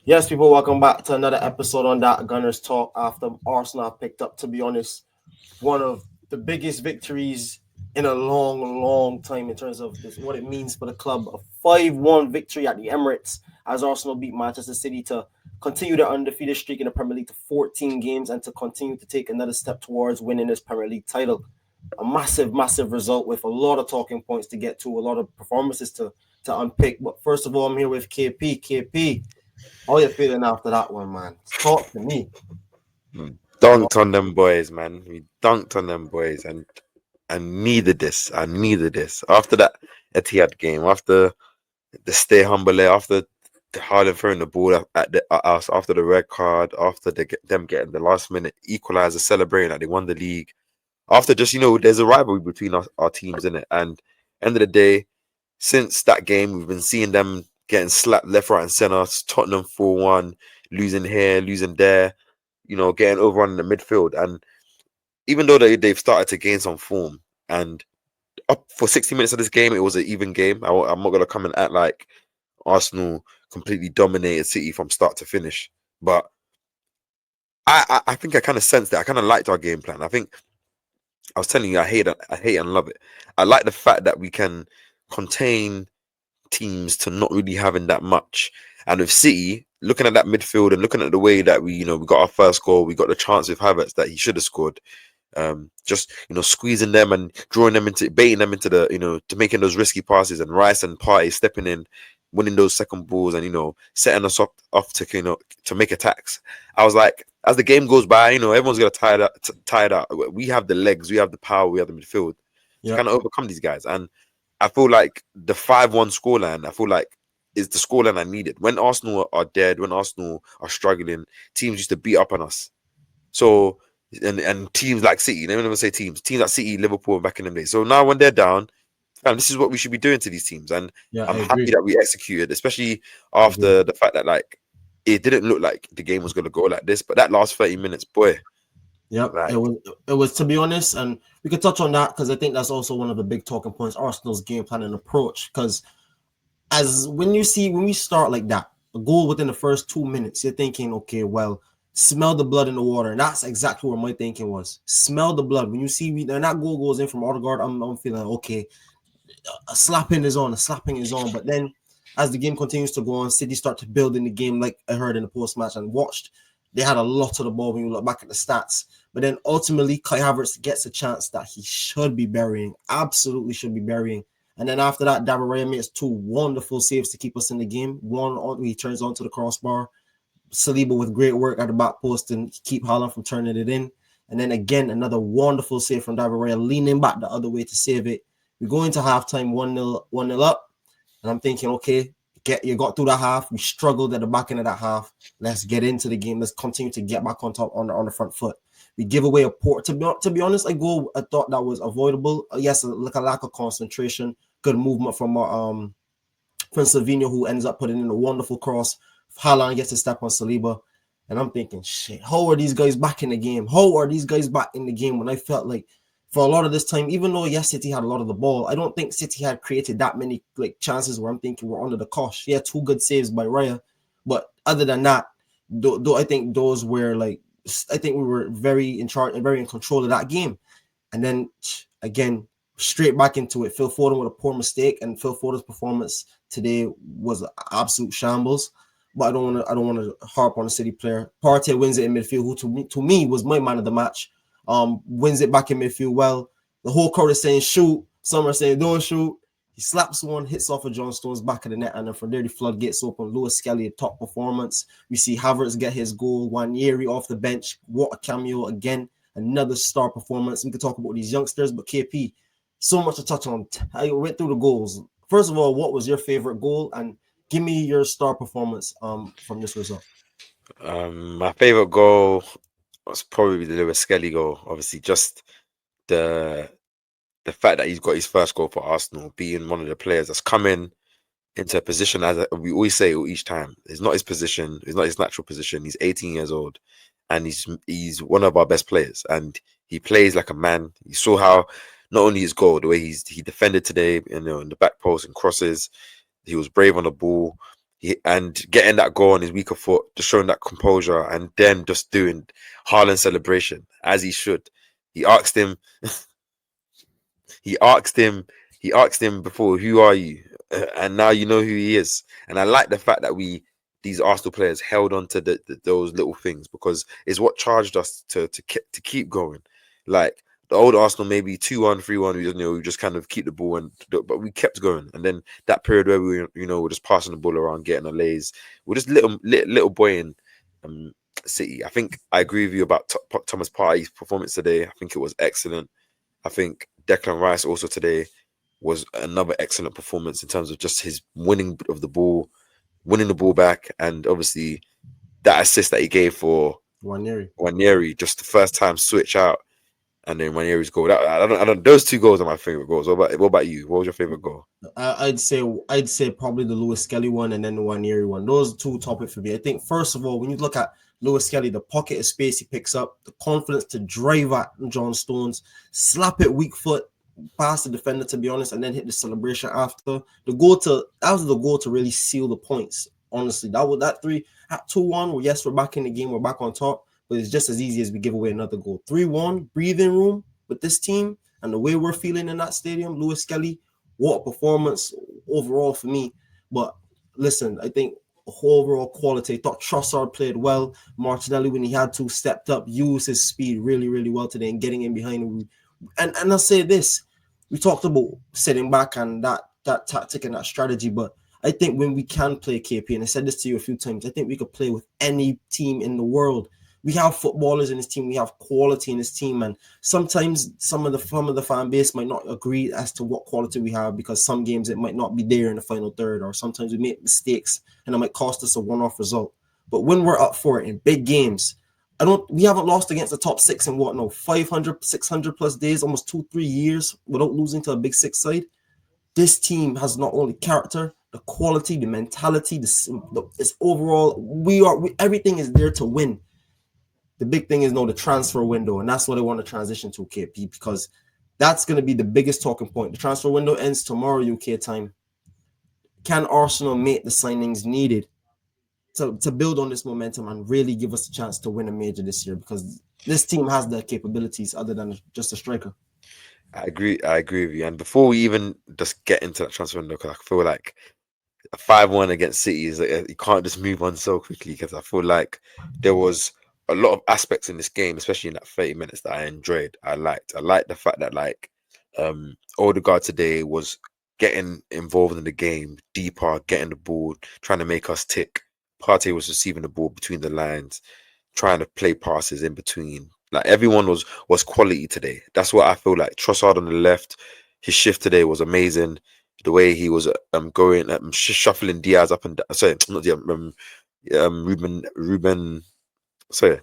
Yes, people, welcome back to another episode on that Gunners Talk after Arsenal have picked up, to be honest, one of the biggest victories in a long, long time in terms of this, what it means for the club. A 5-1 victory at the Emirates as Arsenal beat Manchester City to continue their undefeated streak in the Premier League to 14 games and to continue to take another step towards winning this Premier League title. A massive, massive result with a lot of talking points to get to, a lot of performances to unpick. But first of all, I'm here with KP. KP, how you feeling after that one, man? Talk to me. Dunked on them boys, man. We dunked on them boys, and I needed this. I needed this after that Etihad game, after the stay humble, after the Haaland throwing the ball at us, after the red card, after them getting the last minute equalizer, celebrating that they won the league. After just there's a rivalry between our teams in it, and end of the day, since that game, we've been seeing them getting slapped left, right, and center. Tottenham 4-1, losing here, losing there, getting overrun in the midfield. And even though they've started to gain some form, and up for 60 minutes of this game, it was an even game. I'm not going to come and act like Arsenal completely dominated City from start to finish. But I think I kind of sensed that. I kind of liked our game plan. I think I was telling you, I hate and love it. I like the fact that we can contain teams to not really having that much. And with City, looking at that midfield and looking at the way that we got our first goal, we got the chance with Havertz that he should have scored. Just squeezing them and drawing them into baiting them into the to making those risky passes, and Rice and Partey stepping in, winning those second balls, and setting us up off to to make attacks. I was like, as the game goes by, everyone's gonna tie it out. We have the legs, we have the power, we have the midfield to Yeah. kind of overcome these guys. And I feel like the 5-1 scoreline, I feel like is the scoreline I needed. When Arsenal are dead, when Arsenal are struggling, teams used to beat up on us. So and teams like City, let me never say teams like City, Liverpool back in the day. So now when they're down, fam, this is what we should be doing to these teams. And Yeah, I I'm happy agree. that we executed, especially I agree. after the fact that like it didn't look like the game was gonna go like this. But that last 30 minutes, boy, Yep. It like was it was to be honest, and we could touch on that because I think that's also one of the big talking points, Arsenal's game plan and approach. Because as when we start like that, a goal within the first 2 minutes, you're thinking, okay, well, smell the blood in the water. And that's exactly where my thinking was. Smell the blood. When you see and that goal goes in from Odegaard, I'm feeling okay. A slapping is on. But then as the game continues to go on, City start to build in the game, like I heard in the post match and watched. They had a lot of the ball when you look back at the stats. But then ultimately, Kai Havertz gets a chance that he should be burying, absolutely should be burying. And then after that, David Raya makes two wonderful saves to keep us in the game. One on he turns onto the crossbar. Saliba with great work at the back post and keep Haaland from turning it in. And then again, another wonderful save from David Raya, leaning back the other way to save it. We go into halftime 1-0 up. And I'm thinking, okay, you got through that half. We struggled at the back end of that half. Let's get into the game. Let's continue to get back on top on the front foot. We give away a poor. To be honest, I thought that was avoidable. Yes, like a lack of concentration. Good movement from Savino, who ends up putting in a wonderful cross. Haaland gets a step on Saliba. And I'm thinking, shit, how are these guys back in the game? How are these guys back in the game when I felt like for a lot of this time, even though yes, City had a lot of the ball, I don't think City had created that many like chances where I'm thinking we're under the cosh. Yeah, two good saves by Raya, but other than that, though I think those were like I think we were very in charge and very in control of that game. And then again, straight back into it. Phil Foden with a poor mistake, and Phil Foden's performance today was an absolute shambles. But I don't want to harp on a City player. Partey wins it in midfield, who to me was my man of the match. Wins it back in midfield well. The whole crowd is saying shoot. Some are saying don't shoot. He slaps one, hits off of John Stones back of the net, and then from there the floodgates open. Lewis Skelly, top performance. We see Havertz get his goal. Wanyeri off the bench. What a cameo again. Another star performance. We could talk about these youngsters, but KP, so much to touch on. I went through the goals. First of all, what was your favorite goal? And give me your star performance from this result. my favorite goal was probably the Lewis Skelly goal. Obviously, just the the fact that he's got his first goal for Arsenal, being one of the players that's coming into a position we always say each time. It's not his position. It's not his natural position. He's 18 years old, and he's one of our best players. And he plays like a man. You saw how not only his goal, the way he defended today, in the back post and crosses. He was brave on the ball. And getting that goal on his weaker foot, just showing that composure, and then just doing Haaland celebration as he should. He asked him, he asked him, he asked him before, "Who are you?" And now you know who he is. And I like the fact that these Arsenal players held on to those little things, because it's what charged us to keep going. Like the old Arsenal, maybe 2-1, 3-1, we just kind of keep the ball, but we kept going. And then that period where we we're just passing the ball around, getting a lays, we're just little boy in City. I think I agree with you about Thomas Partey's performance today. I think it was excellent. I think Declan Rice also today was another excellent performance in terms of just his winning of the ball, winning the ball back, and obviously that assist that he gave for Nwaneri, just the first time switch out, and then Nwaneri's goal. I don't. Those two goals are my favorite goals. What about you? What was your favorite goal? I'd say probably the Lewis Skelly one and then the Nwaneri one. Those two top it for me. I think first of all, when you look at Lewis Skelly, the pocket of space he picks up, the confidence to drive at John Stones, slap it weak foot past the defender, to be honest, and then hit the celebration after. That was the goal to really seal the points. Honestly, that 2-1. Yes, we're back in the game, we're back on top, but it's just as easy as we give away another goal. 3-1, breathing room with this team and the way we're feeling in that stadium. Lewis Skelly, what a performance overall for me. But listen, I think overall quality. I thought Trossard played well. Martinelli, when he had to, stepped up, used his speed really, really well today and getting in behind him. And I'll say this. We talked about sitting back and that tactic and that strategy, but I think when we can play KP, and I said this to you a few times, I think we could play with any team in the world. We have footballers in this team. We have quality in this team, and sometimes some of the fan base might not agree as to what quality we have, because some games it might not be there in the final third, or sometimes we make mistakes and it might cost us a one-off result. But when we're up for it in big games, we haven't lost against the top six in 500, 600 plus days, almost 2-3 years without losing to a big six side. This team has not only character, the quality, the mentality, this overall. Everything is there to win. The big thing is the transfer window, and that's what I want to transition to, KP, because that's going to be the biggest talking point. The transfer window ends tomorrow UK time. Can Arsenal make the signings needed to build on this momentum and really give us a chance to win a major this year? Because this team has the capabilities other than just a striker. I agree with you. And before we even just get into that transfer window, because I feel like a 5-1 against City is like, you can't just move on so quickly, because I feel like there was a lot of aspects in this game, especially in that 30 minutes, that I enjoyed. I liked the fact that Odegaard today was getting involved in the game deeper, getting the ball, trying to make us tick. Partey was receiving the ball between the lines, trying to play passes in between. Like everyone was quality today. That's what I feel like. Trossard on the left, his shift today was amazing. The way he was going, shuffling Diaz up and down. Sorry, not Diaz. Ruben. Sorry,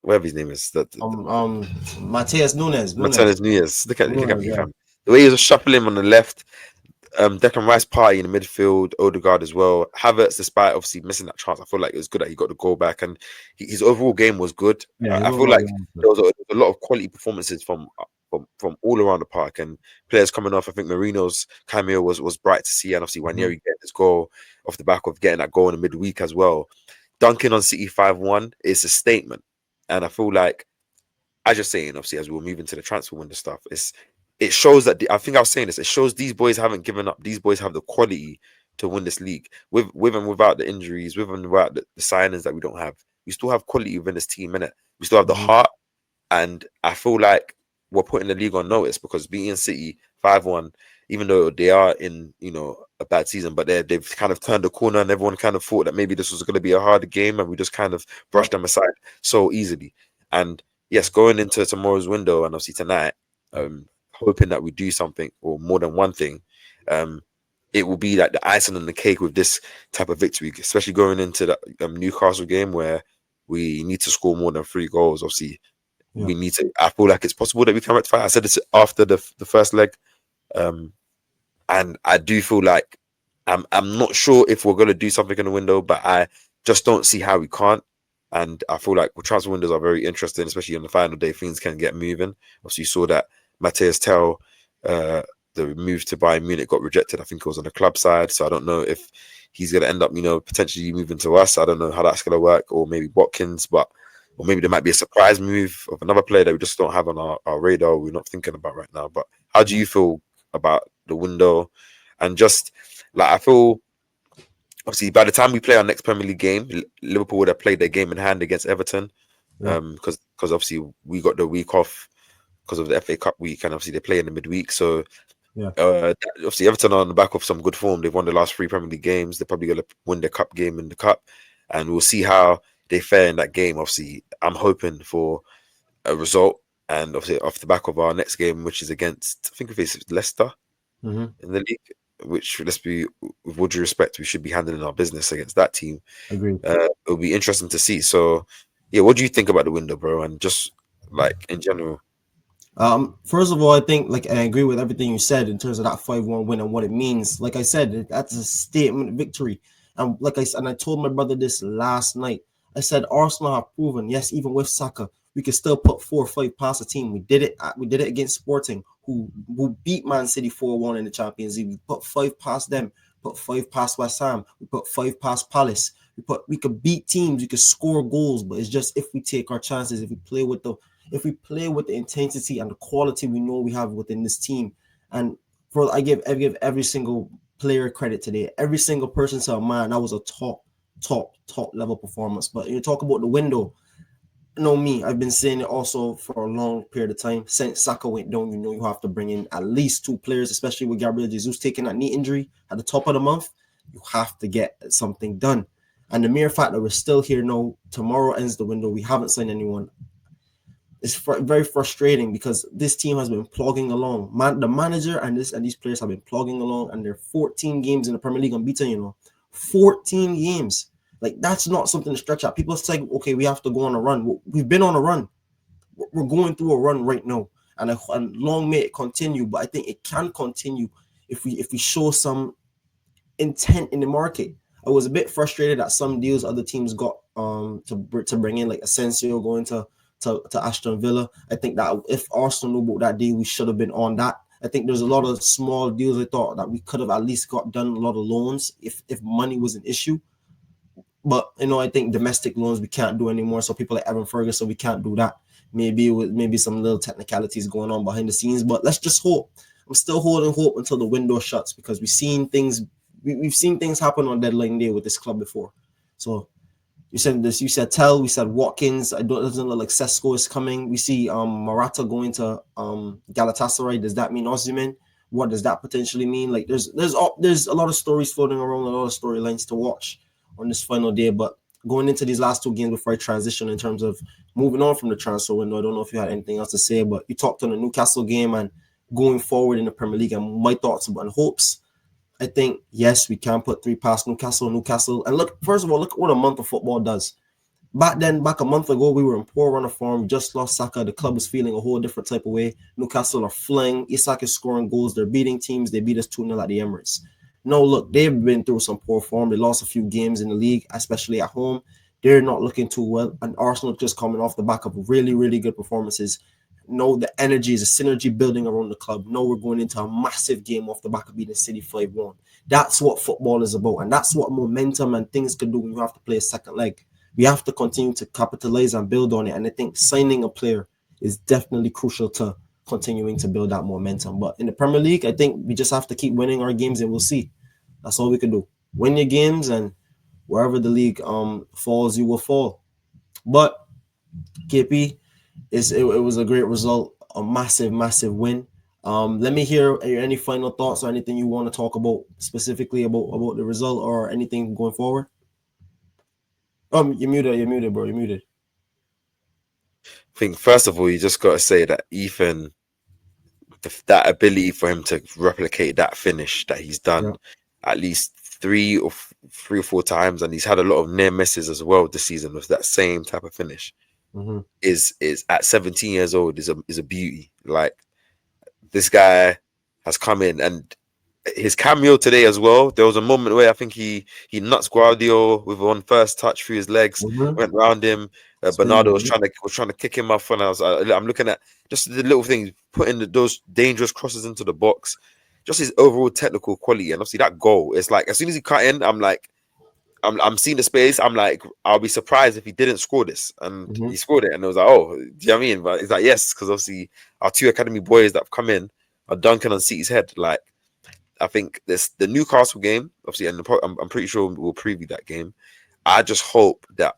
whatever his name is. Matheus Nunes. Matheus Nunes. Look at me, fam. The way he was shuffling on the left. Declan Rice, Partey in the midfield, Odegaard as well. Havertz, despite obviously missing that chance, I feel like it was good that he got the goal back, and his overall game was good. I feel like there was a lot of quality performances from all around the park, and players coming off. I think Marino's cameo was bright to see, and obviously Nwaneri getting his goal off the back of getting that goal in the midweek as well. Dunking on City 5-1 is a statement, and I feel like, as you're saying, obviously as we're moving to the transfer window stuff, it shows that I think I was saying this. It shows these boys haven't given up. These boys have the quality to win this league, with and without the injuries, with and without the signings that we don't have. We still have quality within this team, innit? We still have the heart, and I feel like we're putting the league on notice, because beating City 5-1, even though they are in a bad season, but they've kind of turned the corner, and everyone kind of thought that maybe this was going to be a harder game, and we just kind of brushed them aside so easily. And yes, going into tomorrow's window and obviously tonight, hoping that we do something, or more than one thing, it will be like the icing on the cake with this type of victory, especially going into the Newcastle game, where we need to score more than 3 goals. Obviously, we need to. I feel like it's possible that we can rectify. I said this after the first leg, and I do feel like I'm not sure if we're going to do something in the window, but I just don't see how we can't. And I feel like transfer windows are very interesting, especially on the final day. Things can get moving. Obviously, you saw that Matthias Tell, the move to Bayern Munich got rejected. I think it was on the club side, so I don't know if he's going to end up, potentially moving to us. I don't know how that's going to work, or maybe Watkins, or maybe there might be a surprise move of another player that we just don't have on our radar. We're not thinking about right now. But how do you feel about the window? And just like, I feel, obviously, by the time we play our next Premier League game, Liverpool would have played their game in hand against Everton. Yeah. Because obviously we got the week off because of the FA Cup week, and obviously they play in the midweek. So Yeah. Obviously Everton are on the back of some good form. They've won the last 3 Premier League games. They're probably going to win the cup game in the cup, and we'll see how they fare in that game. Obviously, I'm hoping for a result, and obviously off the back of our next game, which is against, I think we face Leicester in the league. Which, let's be, with all due respect, we should be handling our business against that team. Agreed. It'll be interesting to see. So, yeah, what do you think about the window, bro? And just like in general. First of all, I think like I agree with everything you said in terms of that 5-1 win and what it means. Like I said, that's a statement victory. And like I said, and I told my brother this last night. I said Arsenal have proven, yes, even with Saka, we could still put 4 or 5 past a team. We did it. We did it against Sporting, who beat Man City 4-1 in the Champions League. We put 5 past them. Put 5 past West Ham. We put 5 past Palace. We could beat teams. We could score goals, but it's just if we take our chances, if we play with the intensity and the quality we know we have within this team. And I give every single player credit today. Every single person said, man, that was a top level performance. But you talk about the window. Me, I've been saying it also for a long period of time. Since Saka went down, you have to bring in at least 2 players, especially with Gabriel Jesus taking that knee injury at the top of the month. You have to get something done. And the mere fact that we're still here now, tomorrow ends the window, we haven't signed anyone. It's very frustrating because this team has been plugging along. The manager and these players have been plugging along, and they're 14 games in the Premier League unbeaten. 14 games. Like, that's not something to stretch out. People say, okay, we have to go on a run. We've been on a run. We're going through a run right now, and long may it continue. But I think it can continue if we show some intent in the market. I was a bit frustrated at some deals other teams got to bring in, like Asensio going to Aston Villa. I think that if Arsenal knew about that deal, we should have been on that. I think there's a lot of small deals I thought that we could have at least got done, a lot of loans if money was an issue. But I think domestic loans we can't do anymore. So people like Evan Ferguson, we can't do that. Maybe some little technicalities going on behind the scenes. But let's just hope. I'm still holding hope until the window shuts, because we've seen things happen on deadline day with this club before. So you said this. You said Tell. We said Watkins. It doesn't look like Sesko is coming. We see Morata going to Galatasaray. Does that mean Osimhen? What does that potentially mean? Like there's a lot of stories floating around, a lot of storylines to watch on this final day. But going into these last 2 games before I transition in terms of moving on from the transfer window, I don't know if you had anything else to say, but you talked on the Newcastle game and going forward in the Premier League and my thoughts and hopes. I think, yes, we can put 3 past Newcastle. And look, first of all, look what a month of football does. Back a month ago, we were in poor run of form. We just lost Saka. The club was feeling a whole different type of way. Newcastle are flying. Isak is scoring goals. They're beating teams. They beat us 2-0 at the Emirates. No, look, they've been through some poor form. They lost a few games in the league, especially at home. They're not looking too well. And Arsenal just coming off the back of really, really good performances. No, the energy is a synergy building around the club. No, we're going into a massive game off the back of beating City 5-1. That's what football is about. And that's what momentum and things can do when you have to play a second leg. We have to continue to capitalize and build on it. And I think signing a player is definitely crucial to continuing to build that momentum. But in the Premier League, I think we just have to keep winning our games and we'll see. That's all we can do. Win your games, and wherever the league falls, you will fall. But KP, it was a great result, a massive, massive win. Let me hear any final thoughts or anything you want to talk about specifically about the result or anything going forward. You're muted, bro. You're muted. I think first of all, you just got to say that Ethan, that ability for him to replicate that finish that he's done at least 3 or 4 times, and he's had a lot of near misses as well this season with that same type of finish. Is at 17 years old is a beauty. Like, this guy has come in, and his cameo today as well. There was a moment where I think he nuts Guardiola with one first touch through his legs, went around him. Bernardo was trying to kick him off, and I'm looking at just the little things, putting those dangerous crosses into the box. just his overall technical quality, and obviously that goal. It's like as soon as he cut in, I'm like, I'm seeing the space. I'm like, I'll be surprised if he didn't score this, and he scored it, and it was like, oh, do you know what I mean? But it's like yes, because obviously our two academy boys that have come in are dunking on City's head. Like I think this the Newcastle game, obviously, and I'm pretty sure we'll preview that game. I just hope that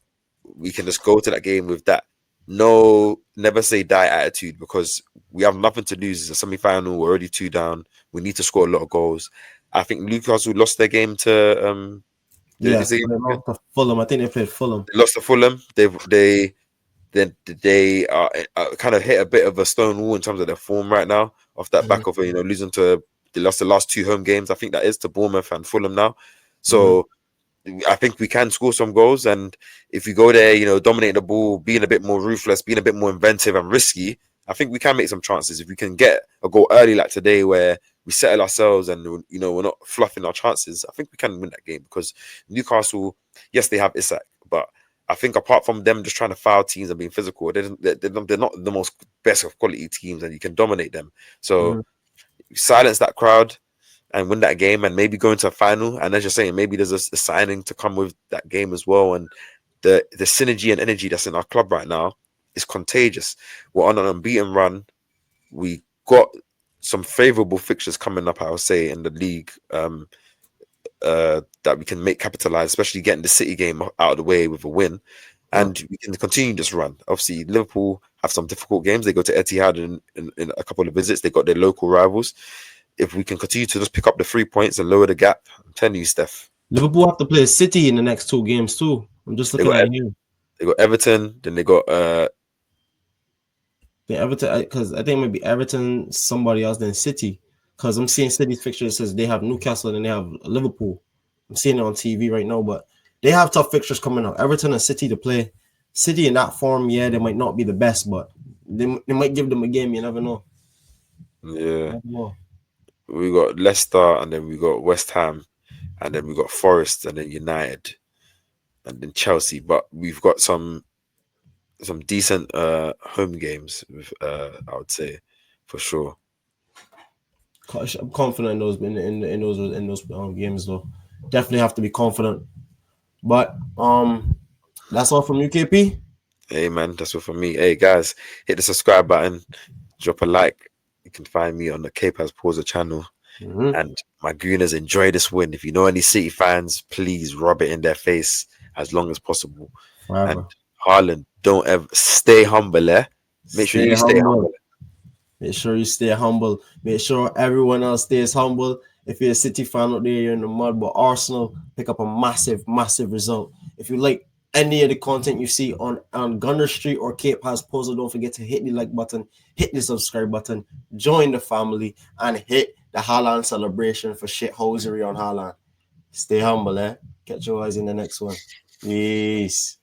we can just go to that game with that no never say die attitude because we have nothing to lose. It's a semi-final. We're already 2 down. We need to score a lot of goals. I think Newcastle lost their game to Yeah, is it, they lost to Fulham. I think they played Fulham. they lost to Fulham. They are kind of hit a bit of a stone wall in terms of their form right now. Off that back of losing to they lost the last 2 home games. I think that is to Bournemouth and Fulham now. So I think we can score some goals, and if we go there, dominating the ball, being a bit more ruthless, being a bit more inventive and risky, I think we can make some chances. If we can get a goal early like today, where we settle ourselves and we're not fluffing our chances, I think we can win that game because Newcastle, yes, they have Isak, but I think apart from them just trying to foul teams and being physical, they're not the most best of quality teams, and you can dominate them. So silence that crowd and win that game and maybe go into a final. And as you're saying, maybe there's a signing to come with that game as well. And the synergy and energy that's in our club right now is contagious. We're on an unbeaten run. We got some favourable fixtures coming up, I would say, in the league that we can capitalize, especially getting the City game out of the way with a win. And we can continue this run. Obviously, Liverpool have some difficult games. They go to Etihad in a couple of visits. They got their local rivals. If we can continue to just pick up the 3 points and lower the gap, I'm telling you, Steph. Liverpool have to play City in the next 2 games too. I'm just looking at you. They got Everton, then they got Everton, because I think maybe Everton, somebody else, then City. Because I'm seeing City's fixture. It says they have Newcastle and they have Liverpool. I'm seeing it on TV right now, but they have tough fixtures coming up. Everton and City to play. City in that form, yeah, they might not be the best, but they might give them a game. You never know. Yeah. We got Leicester, and then we got West Ham, and then we got Forest, and then United, and then Chelsea. But we've got some decent home games, I would say, for sure. I'm confident in those in those games though. Definitely have to be confident. But that's all from UKP. Hey man, that's all from me. Hey guys, hit the subscribe button, drop a like. You can find me on the K-Paz Pauser channel. And my Gooners, enjoy this win. If you know any City fans, please rub it in their face as long as possible. Forever. And Haaland, don't ever stay humble, eh? Make sure you stay humble. Make sure you stay humble. Make sure everyone else stays humble. If you're a City fan out there, you're in the mud, but Arsenal pick up a massive, massive result. If you like any of the content you see on Gunner Street or K-Paz Pauser, don't forget to hit the like button, hit the subscribe button, join the family, and hit the Haaland celebration for shithousery on Haaland. Stay humble, eh? Catch your eyes in the next one. Peace.